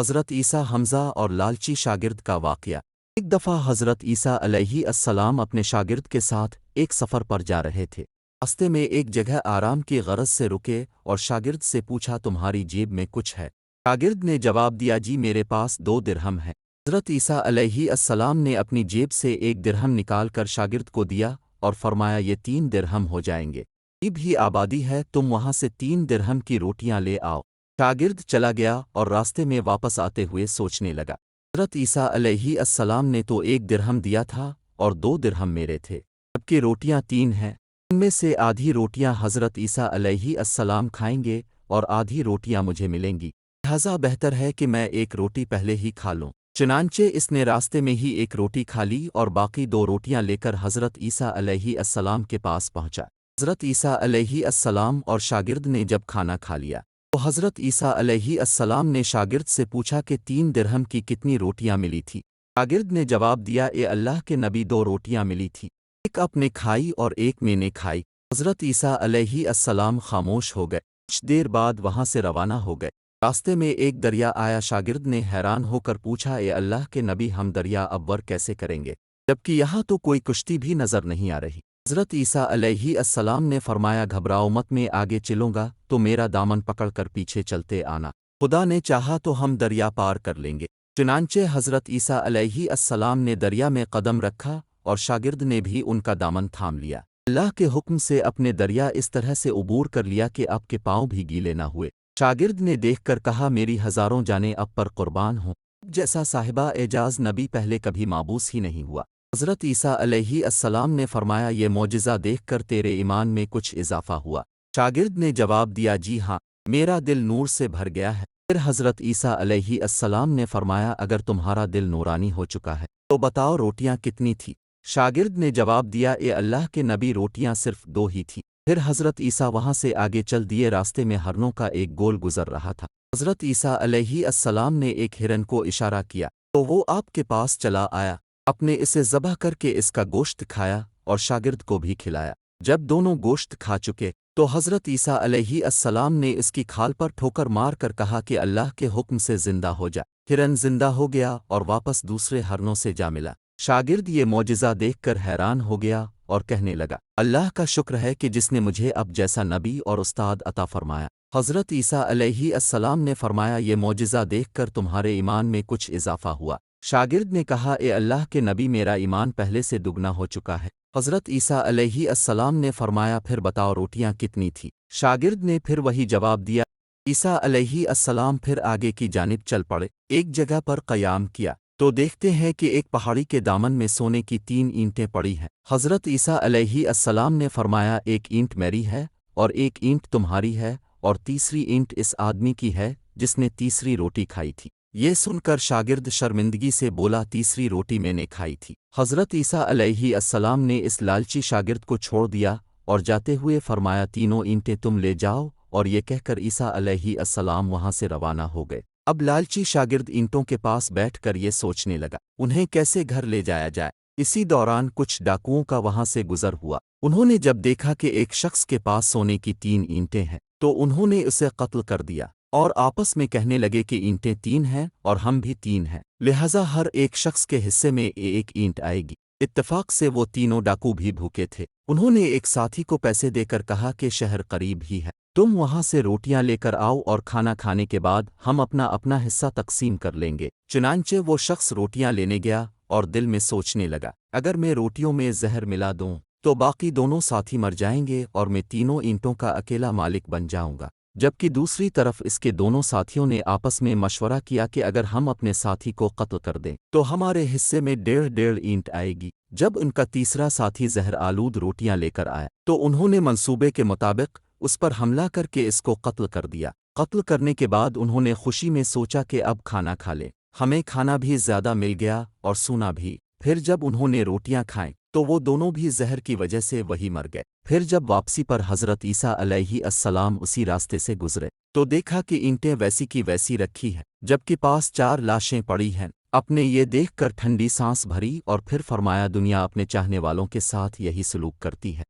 حضرت عیسیٰ حمزہ اور لالچی شاگرد کا واقعہ۔ ایک دفعہ حضرت عیسیٰ علیہ السلام اپنے شاگرد کے ساتھ ایک سفر پر جا رہے تھے۔ راستے میں ایک جگہ آرام کی غرض سے رکے اور شاگرد سے پوچھا، تمہاری جیب میں کچھ ہے؟ شاگرد نے جواب دیا، جی میرے پاس 2 درہم ہیں۔ حضرت عیسیٰ علیہ السلام نے اپنی جیب سے 1 درہم نکال کر شاگرد کو دیا اور فرمایا، یہ 3 درہم ہو جائیں گے۔ قریب ہی آبادی ہے، تم وہاں سے 3 درہم کی روٹیاں لے آؤ۔ شاگرد چلا گیا اور راستے میں واپس آتے ہوئے سوچنے لگا، حضرت عیسیٰ علیہ السلام نے تو 1 درہم دیا تھا اور 2 درہم میرے تھے، جبکہ روٹیاں 3 ہیں۔ ان میں سے آدھی روٹیاں حضرت عیسیٰ علیہ السلام کھائیں گے اور آدھی روٹیاں مجھے ملیں گی، لہذا بہتر ہے کہ میں 1 روٹی پہلے ہی کھا لوں۔ چنانچہ اس نے راستے میں ہی 1 روٹی کھا لی اور باقی 2 روٹیاں لے کر حضرت عیسیٰ علیہ السلام کے پاس پہنچا۔ حضرت عیسیٰ علیہ السلام اور شاگرد نے جب کھانا کھا لیا تو حضرت عیسیٰ علیہ السلام نے شاگرد سے پوچھا کہ 3 درہم کی کتنی روٹیاں ملی تھی؟ شاگرد نے جواب دیا، اے اللہ کے نبی، 2 روٹیاں ملی تھی، ایک آپ نے کھائی اور ایک میں نے کھائی۔ حضرت عیسیٰ علیہ السلام خاموش ہو گئے، کچھ دیر بعد وہاں سے روانہ ہو گئے۔ راستے میں ایک دریا آیا، شاگرد نے حیران ہو کر پوچھا، اے اللہ کے نبی، ہم دریا عبور کیسے کریں گے، جبکہ یہاں تو کوئی کشتی بھی نظر نہیں آ رہی؟ حضرت عیسیٰ علیہ السلام نے فرمایا، گھبراؤ مت، میں آگے چلوں گا تو میرا دامن پکڑ کر پیچھے چلتے آنا، خدا نے چاہا تو ہم دریا پار کر لیں گے۔ چنانچہ حضرت عیسیٰ علیہ السلام نے دریا میں قدم رکھا اور شاگرد نے بھی ان کا دامن تھام لیا۔ اللہ کے حکم سے اپنے دریا اس طرح سے عبور کر لیا کہ اب کے پاؤں بھی گیلے نہ ہوئے۔ شاگرد نے دیکھ کر کہا، میری ہزاروں جانیں اب پر قربان ہوں، جیسا صاحبہ اعجاز نبی پہلے کبھی مابوس ہی نہیں ہوا۔ حضرت عیسیٰ علیہ السلام نے فرمایا، یہ معجزہ دیکھ کر تیرے ایمان میں کچھ اضافہ ہوا؟ شاگرد نے جواب دیا، جی ہاں، میرا دل نور سے بھر گیا ہے۔ پھر حضرت عیسیٰ علیہ السلام نے فرمایا، اگر تمہارا دل نورانی ہو چکا ہے تو بتاؤ روٹیاں کتنی تھی؟ شاگرد نے جواب دیا، اے اللہ کے نبی، روٹیاں صرف 2 ہی تھیں۔ پھر حضرت عیسیٰ وہاں سے آگے چل دیے، راستے میں ہرنوں کا ایک گول گزر رہا تھا۔ حضرت عیسیٰ علیہ السلام نے ایک ہرن کو اشارہ کیا تو وہ آپ کے پاس چلا آیا، اپنے اسے ذبح کر کے اس کا گوشت کھایا اور شاگرد کو بھی کھلایا۔ جب دونوں گوشت کھا چکے تو حضرت عیسیٰ علیہ السلام نے اس کی کھال پر ٹھوکر مار کر کہا کہ اللہ کے حکم سے زندہ ہو جا۔ ہرن زندہ ہو گیا اور واپس دوسرے ہرنوں سے جا ملا۔ شاگرد یہ معجزہ دیکھ کر حیران ہو گیا اور کہنے لگا، اللہ کا شکر ہے کہ جس نے مجھے اب جیسا نبی اور استاد عطا فرمایا۔ حضرت عیسیٰ علیہ السلام نے فرمایا، یہ معجزہ دیکھ کر تمہارے ایمان میں کچھ اضافہ ہوا؟ شاگرد نے کہا، اے اللہ کے نبی، میرا ایمان پہلے سے دگنا ہو چکا ہے۔ حضرت عیسیٰ علیہ السلام نے فرمایا، پھر بتاؤ روٹیاں کتنی تھی؟ شاگرد نے پھر وہی جواب دیا۔ عیسیٰ علیہ السلام پھر آگے کی جانب چل پڑے، ایک جگہ پر قیام کیا تو دیکھتے ہیں کہ ایک پہاڑی کے دامن میں سونے کی 3 اینٹیں پڑی ہیں۔ حضرت عیسیٰ علیہ السلام نے فرمایا، ایک اینٹ میری ہے اور ایک اینٹ تمہاری ہے اور تیسری اینٹ اس آدمی کی ہے جس نے تیسری روٹی کھائی تھی۔ یہ سن کر شاگرد شرمندگی سے بولا، تیسری روٹی میں نے کھائی تھی۔ حضرت عیسیٰ علیہ السلام نے اس لالچی شاگرد کو چھوڑ دیا اور جاتے ہوئے فرمایا، تینوں اینٹیں تم لے جاؤ، اور یہ کہہ کر عیسیٰ علیہ السلام وہاں سے روانہ ہو گئے۔ اب لالچی شاگرد اینٹوں کے پاس بیٹھ کر یہ سوچنے لگا، انہیں کیسے گھر لے جایا جائے۔ اسی دوران کچھ ڈاکوؤں کا وہاں سے گزر ہوا۔ انہوں نے جب دیکھا کہ ایک شخص کے پاس سونے کی 3 اینٹیں ہیں تو انہوں نے اسے قتل کر دیا اور آپس میں کہنے لگے کہ اینٹیں 3 ہیں اور ہم بھی 3 ہیں، لہذا ہر ایک شخص کے حصے میں ایک اینٹ آئے گی۔ اتفاق سے وہ تینوں ڈاکو بھی بھوکے تھے۔ انہوں نے ایک ساتھی کو پیسے دے کر کہا کہ شہر قریب ہی ہے، تم وہاں سے روٹیاں لے کر آؤ اور کھانا کھانے کے بعد ہم اپنا اپنا حصہ تقسیم کر لیں گے۔ چنانچہ وہ شخص روٹیاں لینے گیا اور دل میں سوچنے لگا، اگر میں روٹیوں میں زہر ملا دوں تو باقی دونوں ساتھی مر جائیں گے اور میں تینوں اینٹوں کا اکیلا مالک بن جاؤں گا۔ جبکہ دوسری طرف اس کے دونوں ساتھیوں نے آپس میں مشورہ کیا کہ اگر ہم اپنے ساتھی کو قتل کر دیں تو ہمارے حصے میں 1.5 اینٹ آئے گی۔ جب ان کا تیسرا ساتھی زہر آلود روٹیاں لے کر آیا تو انہوں نے منصوبے کے مطابق اس پر حملہ کر کے اس کو قتل کر دیا۔ قتل کرنے کے بعد انہوں نے خوشی میں سوچا کہ اب کھانا کھا لیں، ہمیں کھانا بھی زیادہ مل گیا اور سونا بھی۔ پھر جب انہوں نے روٹیاں کھائیں تو وہ دونوں بھی زہر کی وجہ سے وہی مر گئے۔ پھر جب واپسی پر حضرت عیسیٰ علیہ السلام اسی راستے سے گزرے تو دیکھا کہ اینٹیں ویسی کی ویسی رکھی ہیں، جبکہ پاس 4 لاشیں پڑی ہیں۔ اپنے یہ دیکھ کر ٹھنڈی سانس بھری اور پھر فرمایا، دنیا اپنے چاہنے والوں کے ساتھ یہی سلوک کرتی ہے۔